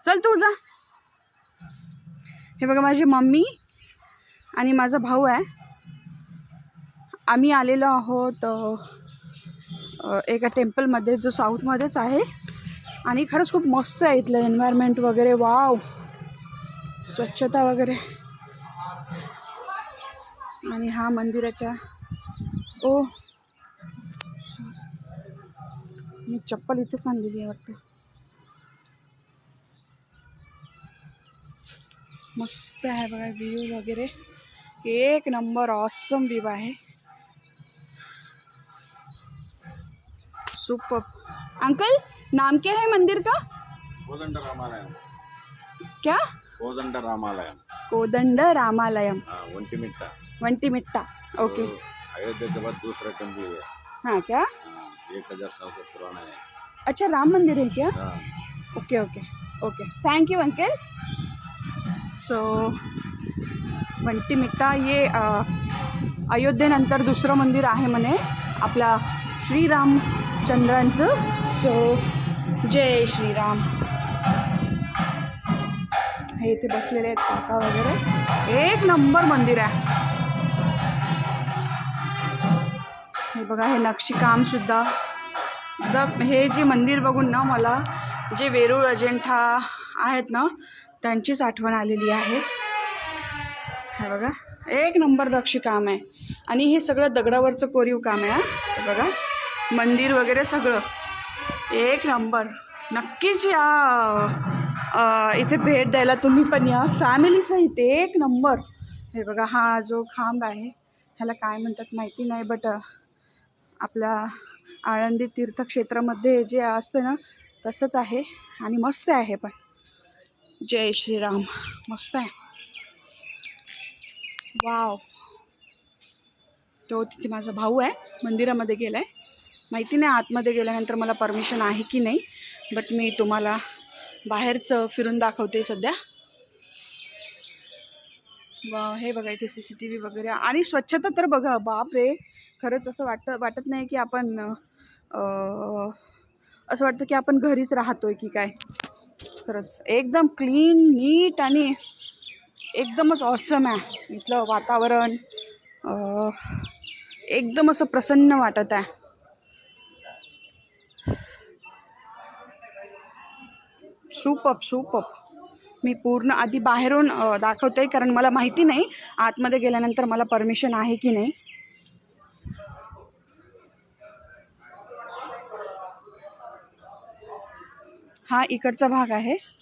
चल तू जा. हे बघा माझी मम्मी आणि माझा भाऊ आहे. आम्ही आलेलो आहोत एका टेम्पलमध्ये जो साऊथमध्येच आहे. आणि खरंच खूप मस्त आहे इथलं एन्व्हायरमेंट वगैरे. वाव, स्वच्छता वगैरे. आणि हा मंदिराच्या मी चप्पल इथेच आणलेली आहे वाटतं. मस्त आहे बघा व्ह्यू वगैरे. एक नंबर ऑसम व्ह्यू आहे. सुपर. अंकल नाम क्या है मंदिर का? कोदंड रामालयम. क्या? कोदंड रामालयम. कोदंड रामालयम. वंटीमिट्टा. वंटीमिट्टा. ओके. अयोध्या के बाद दूसरा टेम्पल है. हाँ क्या? 1000 साल से पुराना है. अच्छा राम मंदिर है क्या? हाँ. Okay okay okay. Thank you uncle. So Vontimitta ये अयोध्येनंतर दुसरं मंदिर आहे म्हणे आपला श्रीरामचंद्रांचं. सो जय श्रीराम. हे इथे बसलेले आहेत काका वगैरे. एक नंबर मंदिर आहे. हे बघा हे नक्षीकामसुद्धा एकदम. हे जे मंदिर बघून ना मला जे वेरूळ अजिंठा आहेत ना त्यांचीच आठवण आलेली आहे. हे बघा एक नंबर नक्षीकाम आहे. आणि हे सगळं दगडावरचं कोरीव काम आहे. हे बघा मंदिर वगैरे सगळं एक नंबर. नक्कीच या इथे भेट द्यायला तुम्ही पण या फॅमिलीसहित. एक नंबर. हे बघा हा जो खांब आहे ह्याला काय म्हणतात माहिती नाही, बट आपल्या आळंदी तीर्थक्षेत्रामध्ये जे असतं ना तसंच आहे. आणि मस्त आहे पण. जय श्रीराम. मस्त आहे. वाव. तो तिथे माझा भाऊ आहे मंदिरामध्ये गेला आहे. माहिती नाही आतमध्ये गेल्यानंतर मला परमिशन आहे की नाही, बट मी तुम्हाला बाहेरचं फिरून दाखवते सध्या. वा हे बघा इथे CCTV वगैरे. आणि स्वच्छता तर बघा बाप रे. खरंच असं वाटत नाही की आपण असं वाटतं की आपण घरीच राहतोय की काय. खरंच एकदम क्लीन नीट आणि एकदमच ऑसम आहे इथलं वातावरण. एकदम असं प्रसन्न वाटत आहे. Superb superb. मी पूर्ण आधी बाहेरून दाखवते कारण मला माहिती नाही आतमध्ये गेल्यानंतर मला परमिशन आहे की नाही. हा इकडचा भाग आहे.